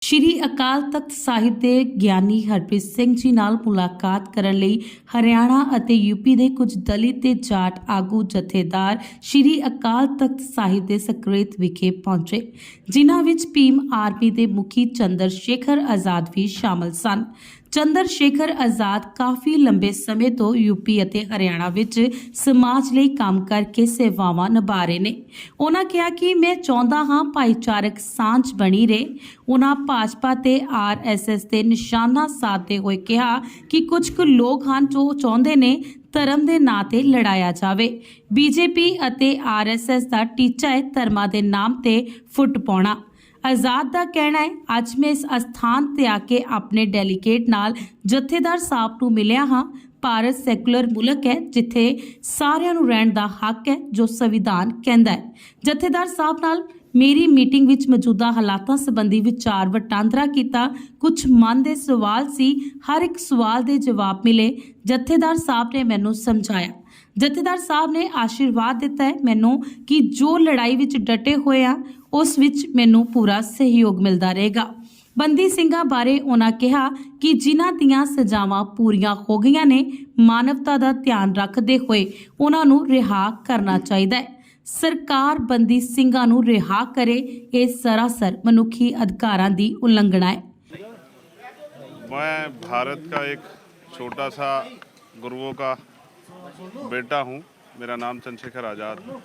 ਸ਼੍ਰੀ ਅਕਾਲ ਤਖਤ ਸਾਹਿਬ ਦੇ ਗਿਆਨੀ ਹਰਪ੍ਰੀਤ ਸਿੰਘ ਜੀ ਨਾਲ ਮੁਲਾਕਾਤ ਕਰਨ ਲਈ ਹਰਿਆਣਾ ਅਤੇ ਯੂਪੀ ਦੇ ਕੁਝ ਦਲਿਤ ਤੇ ਜਾਟ ਆਗੂ ਜਥੇਦਾਰ ਸ਼੍ਰੀ ਅਕਾਲ ਤਖਤ ਸਾਹਿਬ ਦੇ ਸਕਰੇਤ ਵਿਖੇ ਪਹੁੰਚੇ, ਜਿਨ੍ਹਾਂ ਵਿੱਚ ਭੀਮ ਆਰਮੀ ਦੇ ਮੁਖੀ ਚੰਦਰ ਸ਼ੇਖਰ ਆਜ਼ਾਦ ਵੀ ਸ਼ਾਮਲ ਸਨ। ਚੰਦਰ ਸ਼ੇਖਰ ਆਜ਼ਾਦ ਕਾਫੀ ਲੰਬੇ ਸਮੇਂ ਤੋਂ ਯੂਪੀ ਅਤੇ ਹਰਿਆਣਾ ਵਿੱਚ ਸਮਾਜ ਲਈ ਕੰਮ ਕਰਕੇ ਸੇਵਾਵਾਂ ਨਿਭਾ ਰਹੇ ਨੇ। ਉਹਨਾਂ ਕਿਹਾ ਕਿ ਮੈਂ ਚਾਹੁੰਦਾ ਹਾਂ ਭਾਈਚਾਰਕ ਸਾਂਝ ਬਣੀ ਰਹੇ। ਉਹਨਾਂ ਭਾਜਪਾ ਤੇ RSS ਦੇ ਨਿਸ਼ਾਨਾ ਸਾਧਦੇ ਹੋਏ ਕਿਹਾ ਕਿ ਕੁਝ ਕੁ ਲੋਕ ਹਨ ਜੋ ਚਾਹੁੰਦੇ ਨੇ ਧਰਮ ਦੇ ਨਾਂ ਤੇ ਲੜਾਇਆ ਜਾਵੇ। BJP ਅਤੇ RSS ਦਾ ਟੀਚਾ ਹੈ ਧਰਮਾਂ ਦੇ ਨਾਮ ਤੇ ਫੁੱਟ ਪਾਉਣਾ। ਆਜ਼ਾਦ ਦਾ ਕਹਿਣਾ ਹੈ, ਅੱਜ ਮੈਂ ਇਸ ਅਸਥਾਨ ਤੇ ਆ ਕੇ ਆਪਣੇ ਡੈਲੀਗੇਟ ਨਾਲ ਜਥੇਦਾਰ ਸਾਹਿਬ ਨੂੰ ਮਿਲਿਆ ਹਾਂ। ਭਾਰਤ ਸੈਕੂਲਰ ਮੁਲਕ ਹੈ ਜਿੱਥੇ ਸਾਰਿਆਂ ਨੂੰ ਰਹਿਣ ਦਾ ਹੱਕ ਹੈ ਜੋ ਸੰਵਿਧਾਨ ਕਹਿੰਦਾ ਹੈ। ਜਥੇਦਾਰ ਸਾਹਿਬ ਨਾਲ ਮੇਰੀ ਮੀਟਿੰਗ ਵਿੱਚ ਮੌਜੂਦਾ ਹਾਲਾਤਾਂ ਸੰਬੰਧੀ ਵਿਚਾਰ ਵਟਾਂਦਰਾ ਕੀਤਾ। ਕੁਝ ਮਨ ਦੇ ਸਵਾਲ ਸੀ, ਹਰ ਇੱਕ ਸਵਾਲ ਦੇ ਜਵਾਬ ਮਿਲੇ। ਜਥੇਦਾਰ ਸਾਹਿਬ ਨੇ ਮੈਨੂੰ ਸਮਝਾਇਆ। ਜਥੇਦਾਰ ਸਾਹਿਬ ਨੇ ਆਸ਼ੀਰਵਾਦ ਦਿੱਤਾ ਹੈ ਮੈਨੂੰ ਕਿ ਜੋ ਲੜਾਈ ਵਿੱਚ ਡਟੇ ਹੋਏ ਆ ਉਸ ਵਿੱਚ ਮੈਨੂੰ ਪੂਰਾ ਸਹਿਯੋਗ ਮਿਲਦਾ ਰਹੇਗਾ। ਬੰਦੀ ਸਿੰਘਾਂ ਬਾਰੇ ਉਹਨਾਂ ਕਿਹਾ ਕਿ ਜਿਨ੍ਹਾਂ ਦੀਆਂ ਸਜ਼ਾਵਾਂ ਪੂਰੀਆਂ ਹੋ ਗਈਆਂ ਨੇ, ਮਾਨਵਤਾ ਦਾ ਧਿਆਨ ਰੱਖਦੇ ਹੋਏ ਉਹਨਾਂ ਨੂੰ ਰਿਹਾ ਕਰਨਾ ਚਾਹੀਦਾ ਹੈ। ਸਰਕਾਰ ਬੰਦੀ ਸਿੰਘਾਂ ਨੂੰ ਰਿਹਾ ਕਰੇ, ਇਹ ਸਰਾਸਰ ਮਨੁੱਖੀ ਅਧਿਕਾਰਾਂ ਦੀ ਉਲੰਘਣਾ ਹੈ। मैं भारत का एक छोटा सा गुरुओं का बेटा हूँ। मेरा नाम चंद्रशेखर आज़ाद है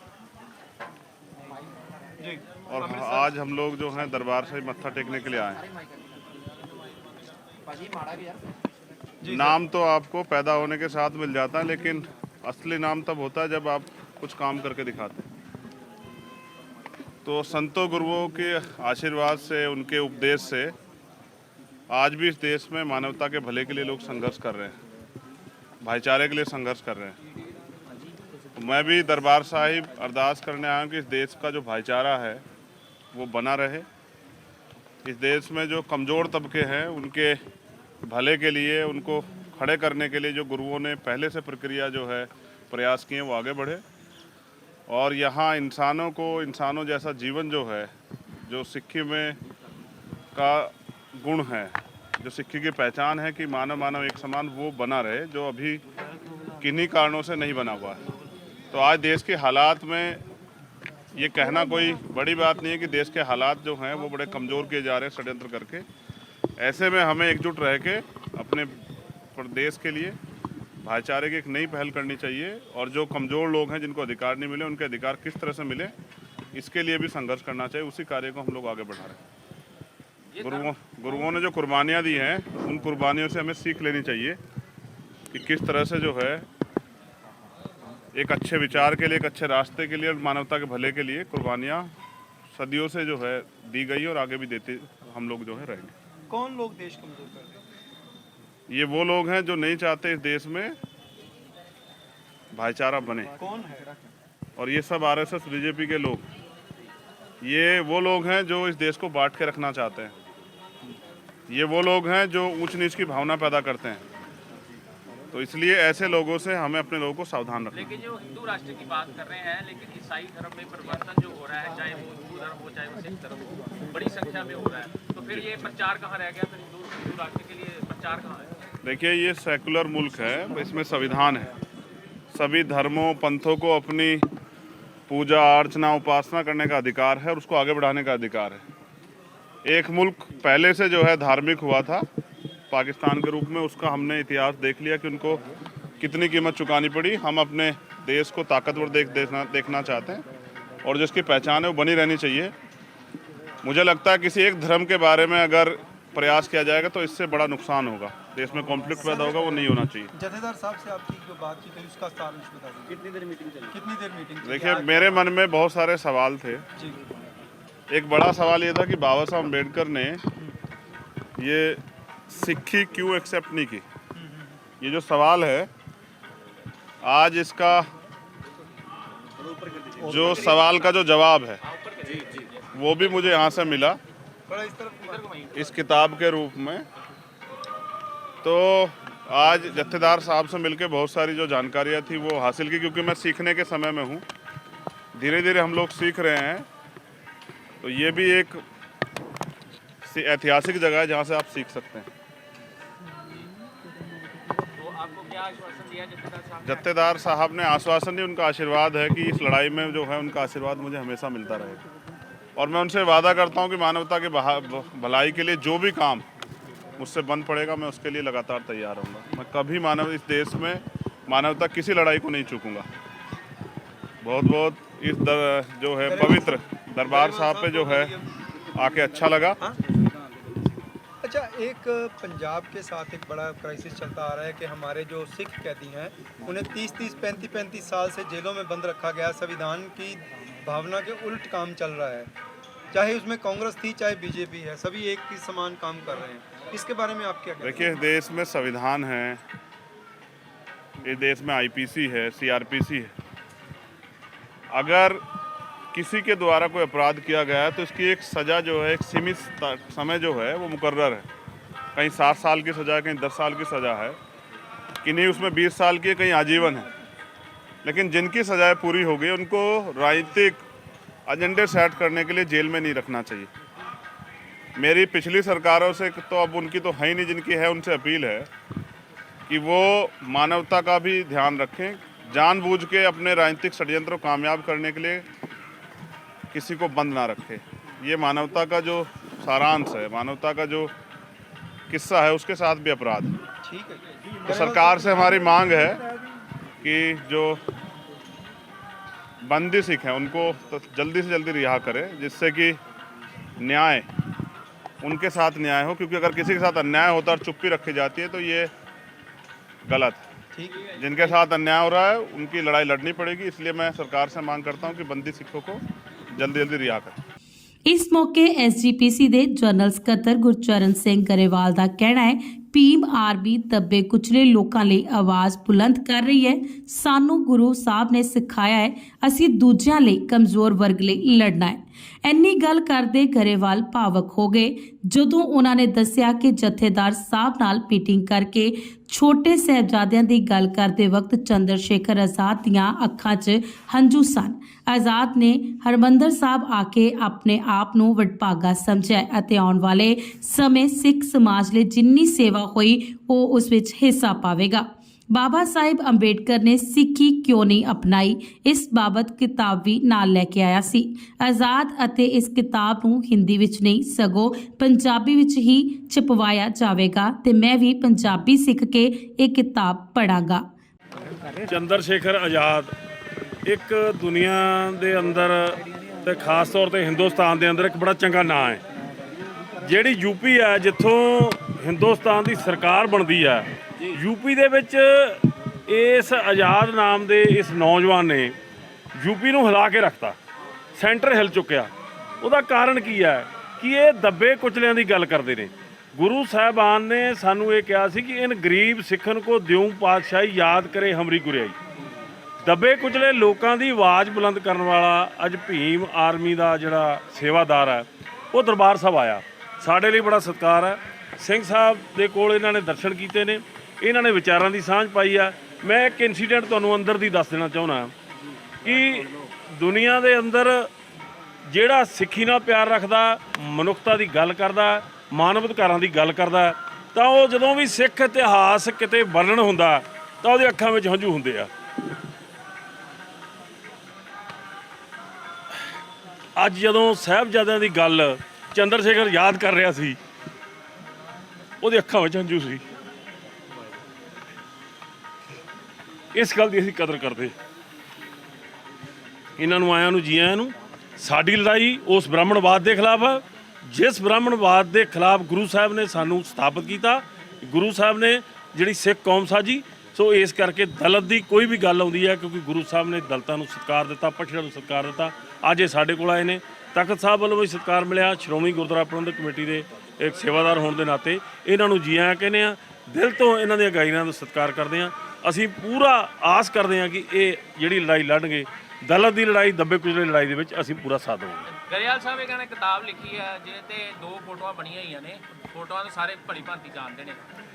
और आज हम लोग जो हैं दरबार से मत्था टेकने के लिए आए हैं। नाम तो आपको पैदा होने के साथ मिल जाता है, लेकिन असली नाम तब होता है जब आप कुछ काम करके दिखाते हैं। तो संतों गुरुओं के आशीर्वाद से, उनके उपदेश से आज भी इस देश में मानवता के भले के लिए लोग संघर्ष कर रहे हैं, भाईचारे के लिए संघर्ष कर रहे हैं। तो मैं भी दरबार साहिब अरदास करने आया हूँ कि इस देश का जो भाईचारा है वो बना रहे। इस देश में जो कमज़ोर तबके हैं उनके भले के लिए, उनको खड़े करने के लिए जो गुरुओं ने पहले से प्रक्रिया जो है प्रयास किए वो आगे बढ़े। और यहाँ इंसानों जैसा जीवन जो है, जो सिक्खी में का गुण है, जो सिक्खी की पहचान है कि मानव एक समान, वो बना रहे, जो अभी किन्हीं कारणों से नहीं बना हुआ है। तो आज देश के हालात में ये कहना कोई बड़ी बात नहीं है कि देश के हालात जो हैं वो बड़े कमज़ोर किए जा रहे हैं षड्यंत्र करके। ऐसे में हमें एकजुट रह के अपने प्रदेश के लिए भाईचारे की एक नई पहल करनी चाहिए और जो कमज़ोर लोग हैं जिनको अधिकार नहीं मिले, उनके अधिकार किस तरह से मिले, इसके लिए भी संघर्ष करना चाहिए। उसी कार्य को हम लोग आगे बढ़ा रहे हैं। गुरुओं ने जो कुर्बानियाँ दी हैं, उन कुर्बानियों से हमें सीख लेनी चाहिए कि किस तरह से जो है एक अच्छे विचार के लिए, एक अच्छे रास्ते के लिए और मानवता के भले के लिए कुर्बानियाँ सदियों से जो है दी गई और आगे भी देते हम लोग जो है रहेंगे। कौन लोग देश कमजोर कर रहे हैं? ये वो लोग हैं जो नहीं चाहते इस देश में भाईचारा बने। कौन है? और ये सब RSS BJP के लोग, ये वो लोग हैं जो इस देश को बांट के रखना चाहते हैं। ये वो लोग हैं जो ऊंच नीच की भावना पैदा करते हैं। तो इसलिए ऐसे लोगों से हमें अपने लोगों को सावधान रखना। लेकिन जो हिंदू राष्ट्र की बात कर रहे हैं, लेकिन ईसाई धर्म में परिवर्तन जो हो रहा है, चाहे वो हिंदू धर्म हो चाहे वो सिख धर्म हो, बड़ी संख्या में हो रहा है। तो फिर ये प्रचार कहाँ रह गया? फिर हिंदू राष्ट्र के लिए प्रचार कहाँ है? देखिए, ये सेकुलर मुल्क है, इसमें संविधान है। सभी धर्मों पंथों को अपनी पूजा अर्चना उपासना करने का अधिकार है और उसको आगे बढ़ाने का अधिकार है। एक मुल्क पहले से जो है धार्मिक हुआ था पाकिस्तान के रूप में, उसका हमने इतिहास देख लिया कि उनको कितनी कीमत चुकानी पड़ी। हम अपने देश को ताकतवर देखना चाहते हैं और जिसकी पहचान है वो बनी रहनी चाहिए। मुझे लगता है किसी एक धर्म के बारे में अगर प्रयास किया जाएगा तो इससे बड़ा नुकसान होगा, देश में कॉन्फ्लिक्ट पैदा होगा, वो नहीं होना चाहिए। जथेदार साहब से आपकी जो बातचीत हुई उसका सारांश बता दीजिए। कितनी देर मीटिंग चली? देखिए, मेरे मन में बहुत सारे सवाल थे। एक बड़ा सवाल ये था कि बाबा साहब अम्बेडकर ने ये सिक्खी क्यों एक्सेप्ट नहीं की। ये जो सवाल है, आज इसका जो सवाल का जो जवाब है वो भी मुझे यहाँ से मिला इस किताब के रूप में। तो आज जत्थेदार साहब से मिलके बहुत सारी जो जानकारियाँ थी वो हासिल की, क्योंकि मैं सीखने के समय में हूँ। धीरे धीरे हम लोग सीख रहे हैं। तो ये भी एक ऐतिहासिक जगह है जहाँ से आप सीख सकते हैं। तो आपको क्या आश्वासन दिया जत्थेदार साहब ने? जत्थेदार साहब ने आश्वासन दिया, उनका आशीर्वाद है कि इस लड़ाई में जो है उनका आशीर्वाद मुझे हमेशा मिलता रहेगा और मैं उनसे वादा करता हूं कि मानवता के भलाई के लिए जो भी काम मुझसे बन पड़ेगा मैं उसके लिए लगातार तैयार रहूँगा। मैं कभी इस देश में मानवता किसी लड़ाई को नहीं चूकूँगा। बहुत बहुत इस जो है पवित्र दरबार साहब पे जो है आके अच्छा लगा। अच्छा, एक पंजाब के साथ एक बड़ा क्राइसिस चलता आ रहा है कि हमारे जो सिख कैदी हैं उन्हें 30-30, 35-35 साल से जेलों में बंद रखा गया। संविधान की भावना के उल्ट काम चल रहा है, चाहे उसमें कांग्रेस थी चाहे बीजेपी है, सभी एक ही समान काम कर रहे हैं। इसके बारे में आप क्या कहते हैं? देखिए, देश में संविधान है, इस देश में आईपीसी है, सीआरपीसी है। अगर किसी के द्वारा कोई अपराध किया गया है तो इसकी एक सज़ा जो है, एक सीमित समय जो है वो मुकर्रर है। कहीं 7 साल की सज़ा है, कहीं 10 साल की सज़ा है, किन्हीं उसमें 20 साल की, कहीं आजीवन है। लेकिन जिनकी सज़ाएं पूरी हो गई उनको राजनीतिक एजेंडे सेट करने के लिए जेल में नहीं रखना चाहिए। मेरी पिछली सरकारों से तो अब उनकी तो है ही नहीं, जिनकी है उनसे अपील है कि वो मानवता का भी ध्यान रखें, जानबूझ के अपने राजनीतिक षड्यंत्र को कामयाब करने के लिए किसी को बंद ना रखे। ये मानवता का जो सारांश है, मानवता का जो किस्सा है, उसके साथ भी अपराध है। ठीक है, तो सरकार से हमारी मांग है कि जो बंदी सिख हैं उनको तो जल्दी से जल्दी रिहा करें, जिससे कि न्याय उनके साथ न्याय हो। क्योंकि अगर किसी के साथ अन्याय होता और चुप्पी रखी जाती है तो ये गलत है। ठीक है। जिनके साथ अन्याय हो रहा है उनकी लड़ाई लड़नी पड़ेगी। इसलिए मैं सरकार से मांग करता हूं कि बंदी सिखों को जल्दी जल्दी रिहा करें। ਇਸ ਮੌਕੇ ਐਸਜੀਪੀਸੀ ਦੇ ਜਨਰਲ ਸਕੱਤਰ ਗੁਰਚਰਨ ਸਿੰਘ ਗਰੇਵਾਲ ਦਾ ਕਹਿਣਾ ਹੈ, ਭੀਮ ਆਰਮੀ ਦੱਬੇ ਕੁਚਲੇ ਲੋਕਾਂ ਲਈ ਆਵਾਜ਼ ਬੁਲੰਦ ਕਰ ਰਹੀ ਹੈ। ਸਾਨੂੰ ਗੁਰੂ ਸਾਹਿਬ ਨੇ ਸਿਖਾਇਆ ਹੈ, ਅਸੀਂ ਦੂਜਿਆਂ ਲਈ, ਕਮਜ਼ੋਰ ਵਰਗ ਲਈ ਲੜਨਾ ਹੈ। ਇੰਨੀ ਗੱਲ ਕਰਦੇ ਗਰੇਵਾਲ ਭਾਵਕ ਹੋ ਗਏ ਜਦੋਂ ਉਹਨਾਂ ਨੇ ਦੱਸਿਆ ਕਿ ਜਥੇਦਾਰ ਸਾਹਿਬ ਨਾਲ ਮੀਟਿੰਗ ਕਰਕੇ ਛੋਟੇ ਸਾਹਿਬਜ਼ਾਦਿਆਂ ਦੀ ਗੱਲ ਕਰਦੇ ਵਕਤ ਚੰਦਰ ਸ਼ੇਖਰ ਆਜ਼ਾਦ ਦੀਆਂ ਅੱਖਾਂ 'ਚ ਹੰਝੂ ਸਨ। ਆਜ਼ਾਦ ਨੇ ਹਰਮੰਦਰ ਸਾਹਿਬ ਆ ਕੇ ਆਪਣੇ ਆਪ ਨੂੰ ਵਡਭਾਗਾ ਸਮਝਿਆ ਅਤੇ ਆਉਣ ਵਾਲੇ ਸਮੇਂ ਸਿੱਖ ਸਮਾਜ ਲਈ ਜਿੰਨੀ ਸੇਵਾ ਹੋਈ ਉਹ ਉਸ ਵਿੱਚ ਹਿੱਸਾ ਪਾਵੇਗਾ। ਬਾਬਾ ਸਾਹਿਬ ਅੰਬੇਡਕਰ ਨੇ ਸਿੱਖੀ ਕਿਉਂ ਨਹੀਂ ਅਪਣਾਈ, ਇਸ ਬਾਬਤ ਕਿਤਾਬ ਵੀ ਨਾਲ ਲੈ ਕੇ ਆਇਆ ਸੀ। ਆਜ਼ਾਦ ਅਤੇ ਇਸ ਕਿਤਾਬ ਨੂੰ ਹਿੰਦੀ ਵਿੱਚ ਨਹੀਂ ਸਗੋਂ ਪੰਜਾਬੀ ਵਿੱਚ ਹੀ ਛਪਵਾਇਆ ਜਾਵੇਗਾ ਤੇ ਮੈਂ ਵੀ ਪੰਜਾਬੀ ਸਿੱਖ ਕੇ ਇਹ ਕਿਤਾਬ ਪੜਾਂਗਾ। ਚੰਦਰ ਸ਼ੇਖਰ ਆਜ਼ਾਦ ਇੱਕ ਦੁਨੀਆ ਦੇ ਅੰਦਰ ਤੇ ਖਾਸ ਤੌਰ ਤੇ ਹਿੰਦੁਸਤਾਨ ਦੇ ਅੰਦਰ ਇੱਕ ਬੜਾ ਚੰਗਾ ਨਾਂ ਹੈ। ਜਿਹੜੀ ਯੂਪੀ ਹੈ, ਜਿੱਥੋਂ ਹਿੰਦੁਸਤਾਨ ਦੀ ਸਰਕਾਰ ਬਣਦੀ ਹੈ, ਯੂਪੀ ਦੇ ਵਿੱਚ ਇਸ ਆਜ਼ਾਦ ਨਾਮ ਦੇ ਇਸ ਨੌਜਵਾਨ ਨੇ ਯੂਪੀ ਨੂੰ ਹਿਲਾ ਕੇ ਰੱਖਤਾ। ਸੈਂਟਰ ਹਿਲ ਚੁੱਕਿਆ। ਉਹਦਾ ਕਾਰਨ ਕੀ ਹੈ ਕਿ ਇਹ ਦੱਬੇ ਕੁਚਲਿਆਂ ਦੀ ਗੱਲ ਕਰਦੇ ਨੇ। ਗੁਰੂ ਸਾਹਿਬਾਨ ਨੇ ਸਾਨੂੰ ਇਹ ਕਿਹਾ ਸੀ ਕਿ ਇਨ ਗਰੀਬ ਸਿੱਖਨ ਕੋ ਦਿਉ ਪਾਤਸ਼ਾਹੀ ਯਾਦ ਕਰੇ ਹਮਰੀ ਗੁਰਿਆਈ। ਦੱਬੇ ਕੁਚਲੇ ਲੋਕਾਂ ਦੀ ਆਵਾਜ਼ ਬੁਲੰਦ ਕਰਨ ਵਾਲਾ ਅੱਜ ਭੀਮ ਆਰਮੀ ਦਾ ਜਿਹੜਾ ਸੇਵਾਦਾਰ ਹੈ ਉਹ ਦਰਬਾਰ ਸਾਹਿਬ ਆਇਆ। ਸਾਡੇ ਲਈ ਬੜਾ ਸਤਿਕਾਰ ਹੈ। ਸਿੰਘ ਸਾਹਿਬ ਦੇ ਕੋਲ ਇਹਨਾਂ ਨੇ ਦਰਸ਼ਨ ਕੀਤੇ ਨੇ, ਇਹਨਾਂ ਨੇ ਵਿਚਾਰਾਂ ਦੀ ਸਾਂਝ ਪਾਈ ਆ। ਮੈਂ ਇੱਕ ਇਨਸੀਡੈਂਟ ਤੁਹਾਨੂੰ ਅੰਦਰ ਦੀ ਦੱਸ ਦੇਣਾ ਚਾਹੁੰਦਾ ਕਿ ਦੁਨੀਆ ਦੇ ਅੰਦਰ ਜਿਹੜਾ ਸਿੱਖੀ ਨਾਲ ਪਿਆਰ ਰੱਖਦਾ, ਮਨੁੱਖਤਾ ਦੀ ਗੱਲ ਕਰਦਾ, ਮਾਨਵ ਅਧਿਕਾਰਾਂ ਦੀ ਗੱਲ ਕਰਦਾ, ਤਾਂ ਉਹ ਜਦੋਂ ਵੀ ਸਿੱਖ ਇਤਿਹਾਸ ਕਿਤੇ ਵਰਣਨ ਹੁੰਦਾ ਤਾਂ ਉਹਦੇ ਅੱਖਾਂ ਵਿੱਚ ਹੰਝੂ ਹੁੰਦੇ ਆ। ਅੱਜ ਜਦੋਂ ਸਾਹਿਬਜ਼ਾਦਿਆਂ ਦੀ ਗੱਲ ਚੰਦਰ ਸ਼ੇਖਰ ਯਾਦ ਕਰ ਰਿਹਾ ਸੀ, ਉਹਦੇ ਅੱਖਾਂ ਵਿੱਚ ਹੰਝੂ ਸੀ। ਇਸ ਗੱਲ ਦੀ ਅਸੀਂ ਕਦਰ ਕਰਦੇ। ਇਹਨਾਂ ਨੂੰ ਆਇਆਂ ਨੂੰ ਜੀ ਆਇਆਂ ਨੂੰ। ਸਾਡੀ ਲੜਾਈ ਉਸ ਬ੍ਰਾਹਮਣਵਾਦ ਦੇ ਖਿਲਾਫ ਹੈ ਜਿਸ ਬ੍ਰਾਹਮਣਵਾਦ ਦੇ ਖਿਲਾਫ ਗੁਰੂ ਸਾਹਿਬ ਨੇ ਸਾਨੂੰ ਸਥਾਪਿਤ ਕੀਤਾ। ਗੁਰੂ ਸਾਹਿਬ ਨੇ ਜਿਹੜੀ ਸਿੱਖ ਕੌਮ ਸਾਜੀ। ਸੋ ਇਸ ਕਰਕੇ ਦਲਿਤ ਦੀ ਕੋਈ ਵੀ ਗੱਲ ਆਉਂਦੀ ਹੈ, ਕਿਉਂਕਿ ਗੁਰੂ ਸਾਹਿਬ ਨੇ ਦਲਿਤਾਂ ਨੂੰ ਸਤਿਕਾਰ ਦਿੱਤਾ, ਪਛੜਿਆਂ ਨੂੰ ਸਤਿਕਾਰ ਦਿੱਤਾ। ਅੱਜ ਇਹ ਸਾਡੇ ਕੋਲ ਆਏ ਨੇ। ਤਖਤ ਸਾਹਿਬ ਵੱਲੋਂ ਵੀ ਸਤਿਕਾਰ ਮਿਲਿਆ। ਸ਼੍ਰੋਮਣੀ ਗੁਰਦੁਆਰਾ ਪ੍ਰਬੰਧਕ ਕਮੇਟੀ ਦੇ ਇੱਕ ਸੇਵਾਦਾਰ ਹੋਣ ਦੇ ਨਾਤੇ ਇਹਨਾਂ ਨੂੰ ਜੀ ਆਇਆਂ ਕਹਿੰਦੇ ਹਾਂ। ਦਿਲ ਤੋਂ ਇਹਨਾਂ ਦੀਆਂ ਗਾਇਨਾਂ ਦਾ ਸਤਿਕਾਰ ਕਰਦੇ ਹਾਂ। ਅਸੀਂ ਪੂਰਾ ਆਸ ਕਰਦੇ ਹਾਂ ਕਿ ਇਹ ਜਿਹੜੀ ਲੜਾਈ ਲੜਨਗੇ, ਦਲਿਤ ਦੀ ਲੜਾਈ, ਦੱਬੇ ਕੁਚਲੇ ਲੜਾਈ ਦੇ ਵਿੱਚ ਅਸੀਂ ਪੂਰਾ ਸਾਥ ਦੇਵਾਂਗੇ। ਗਰੇਵਾਲ ਸਾਹਿਬ ਇਹਨਾਂ ਨੇ ਕਿਤਾਬ ਲਿਖੀ ਹੈ ਜਿਹਦੇ ਤੇ 2 ਫੋਟੋਆਂ ਬਣੀਆਂ ਹੋਈਆਂ ਨੇ। ਫੋਟੋਆਂ ਤਾਂ ਸਾਰੇ ਭਲੀ ਭਾਂਤੀ ਜਾਣਦੇ ਨੇ।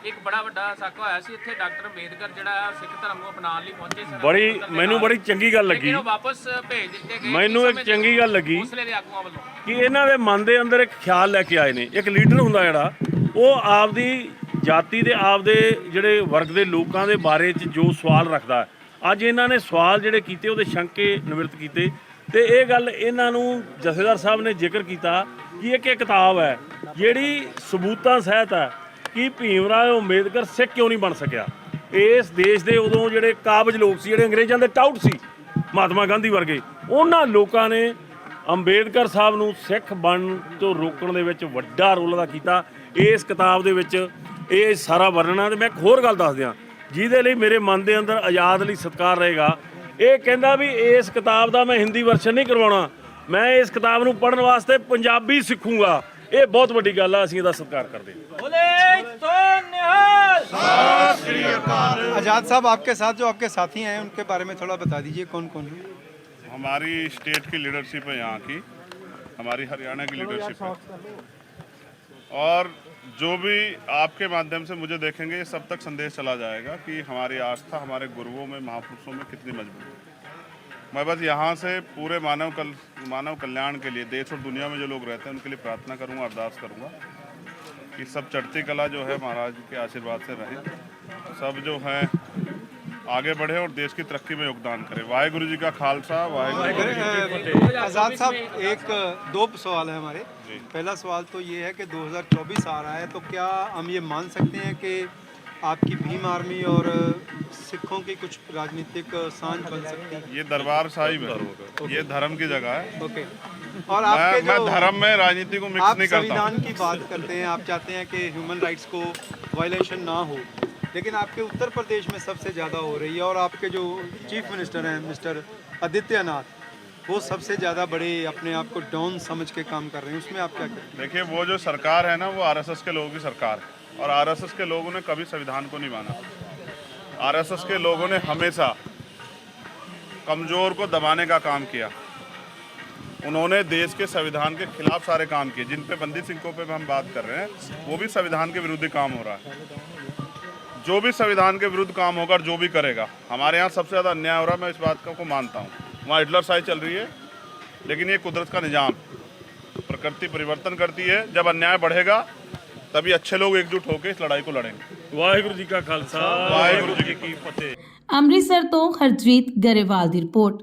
ਇੱਕ ਬੜਾ ਵੱਡਾ ਸਾਕਾ ਹੋਇਆ ਸੀ ਇੱਥੇ, ਡਾਕਟਰ ਅੰਬੇਦਕਰ ਜਿਹੜਾ ਸਿੱਖ ਧਰਮ ਨੂੰ ਅਪਣਾਉਣ ਲਈ ਪਹੁੰਚੇ ਸਨ। ਮੈਨੂੰ ਬੜੀ ਚੰਗੀ ਗੱਲ ਲੱਗੀ। ਲੇਕਿਨ ਉਹ ਵਾਪਸ ਭੇਜ ਦਿੱਤੇ ਗਏ। ਮੈਨੂੰ ਇੱਕ ਚੰਗੀ ਗੱਲ ਲੱਗੀ ਹੌਸਲੇ ਦੇ ਆਗੂਆਂ ਵੱਲੋਂ ਕਿ ਇਹਨਾਂ ਦੇ ਮਨ ਦੇ ਅੰਦਰ ਇੱਕ ਖਿਆਲ ਲੈ ਕੇ ਆਏ ਨੇ। ਇੱਕ ਲੀਡਰ ਹੁੰਦਾ ਜਿਹੜਾ ਉਹ ਆਪਦੀ ਜਾਤੀ ਦੇ ਆਪਦੇ ਜਿਹੜੇ ਵਰਗ ਦੇ ਲੋਕਾਂ ਦੇ ਬਾਰੇ 'ਚ ਜੋ ਸਵਾਲ ਰੱਖਦਾ, ਅੱਜ ਇਹਨਾਂ ਨੇ ਸਵਾਲ ਜਿਹੜੇ ਕੀਤੇ ਉਹਦੇ ਸ਼ੰਕੇ ਨਿਵਰਤ ਕੀਤੇ। ਤੇ ਇਹ ਗੱਲ ਇਹਨਾਂ ਨੂੰ ਜਥੇਦਾਰ ਸਾਹਿਬ ਨੇ ਜ਼ਿਕਰ ਕੀਤਾ ਕਿ ਇੱਕ ਕਿਤਾਬ ਹੈ ਜਿਹੜੀ ਸਬੂਤਾਂ ਸਹਿਤ ਹੈ ਕਿ ਭੀਮ ਰਾਓ ਅੰਬੇਦਕਰ ਸਿੱਖ ਕਿਉਂ ਨਹੀਂ ਬਣ ਸਕਿਆ। ਇਸ ਦੇਸ਼ ਦੇ ਉਦੋਂ ਜਿਹੜੇ ਕਾਬਜ ਲੋਕ ਸੀ, ਜਿਹੜੇ ਅੰਗਰੇਜ਼ਾਂ ਦੇ ਟਾਊਟ ਸੀ, ਮਹਾਤਮਾ ਗਾਂਧੀ ਵਰਗੇ, ਉਹਨਾਂ ਲੋਕਾਂ ਨੇ ਅੰਬੇਦਕਰ ਸਾਹਿਬ ਨੂੰ ਸਿੱਖ ਬਣਨ ਤੋਂ ਰੋਕਣ ਦੇ ਵਿੱਚ ਵੱਡਾ ਰੋਲ ਅਦਾ ਕੀਤਾ। ਇਸ ਕਿਤਾਬ ਦੇ ਵਿੱਚ ਇਹ ਸਾਰਾ ਵਰਣਨ ਹੈ। ਤੇ ਮੈਂ ਇੱਕ ਹੋਰ ਗੱਲ ਦੱਸ ਦਿਆਂ ਜਿਹਦੇ ਲਈ ਮੇਰੇ ਮਨ ਦੇ ਅੰਦਰ ਆਜ਼ਾਦ ਲਈ ਸਤਿਕਾਰ ਰਹੇਗਾ। ਇਹ ਕਹਿੰਦਾ ਵੀ ਇਸ ਕਿਤਾਬ ਦਾ ਮੈਂ ਹਿੰਦੀ ਵਰਸ਼ਨ ਨਹੀਂ ਕਰਵਾਉਣਾ, ਮੈਂ ਇਸ ਕਿਤਾਬ ਨੂੰ ਪੜ੍ਹਨ ਵਾਸਤੇ ਪੰਜਾਬੀ ਸਿੱਖੂੰਗਾ। ਇਹ ਬਹੁਤ ਵੱਡੀ ਗੱਲ ਆ, ਅਸੀਂ ਇਹਦਾ ਸਤਿਕਾਰ ਕਰਦੇ ਹਾਂ। आज़ाद साहब, आपके साथ जो आपके साथी हैं उनके बारे में थोड़ा बता दीजिए, कौन कौन है? हमारी स्टेट की लीडरशिप है यहाँ की, हमारी हरियाणा की लीडरशिप है, और जो भी आपके माध्यम से मुझे देखेंगे ये सब तक संदेश चला जाएगा कि हमारी आस्था हमारे गुरुओं में, महापुरुषों में कितनी मजबूत है। मैं बस यहाँ से पूरे मानव कल्याण के लिए देश और दुनिया में जो लोग रहते हैं उनके लिए प्रार्थना करूँगा, अरदास करूँगा कि सब चढ़ती कला जो है महाराज के आशीर्वाद से रहे, सब जो है आगे बढ़े और देश की तरक्की में योगदान करें। वाहेगुरु जी का खालसा, वाहेगुरु जी की फतेह। आज़ाद साहब, एक 2 सवाल है हमारे। पहला सवाल तो ये है कि 2024 आ रहा है, तो क्या हम ये मान सकते हैं कि आपकी भीम आर्मी और सिखों की कुछ राजनीतिक सांझ बन सकती है? ये दरबार साहिब है, ये धर्म की जगह है। ओके। और आपके मैं जो धर्म में राजनीति को मिक्स आप नहीं करता। संविधान की बात करते हैं, आप चाहते हैं कि ह्यूमन राइट्स को वायलेशन ना हो, लेकिन आपके उत्तर प्रदेश में सबसे ज़्यादा हो रही है, और आपके जो चीफ मिनिस्टर हैं मिस्टर आदित्यनाथ, वो सबसे ज़्यादा बड़े अपने आप को डाउन समझ के काम कर रहे हैं। उसमें आप क्या कहते हैं? देखिए, वो जो सरकार है ना, वो आरएसएस के लोगों की सरकार है, और आरएसएस के लोगों ने कभी संविधान को नहीं माना। आरएसएस के लोगों ने हमेशा कमज़ोर को दबाने का काम किया। उन्होंने देश के संविधान के खिलाफ सारे काम किए। जिन पे बंदी सिंहों पे हम बात कर रहे हैं, वो भी संविधान के विरुद्ध काम हो रहा है। जो भी संविधान के विरुद्ध काम होगा और जो भी करेगा, हमारे यहाँ सबसे ज़्यादा अन्याय हो रहा है, मैं इस बात को मानता हूँ। वहाँ हिटलरशाही चल रही है, लेकिन ये कुदरत का निज़ाम, प्रकृति परिवर्तन करती है। जब अन्याय बढ़ेगा तभी अच्छे लोग एकजुट होकर इस लड़ाई को लड़ेंगे। ਵਾਹਿਗੁਰੂ ਜੀ ਕਾ ਖਾਲਸਾ, वाहेगुरु जी की फतेह। ਅੰਮ੍ਰਿਤਸਰ ਤੋਂ ਹਰਜੀਤ ਗਰੇਵਾਲ ਦੀ ਰਿਪੋਰਟ।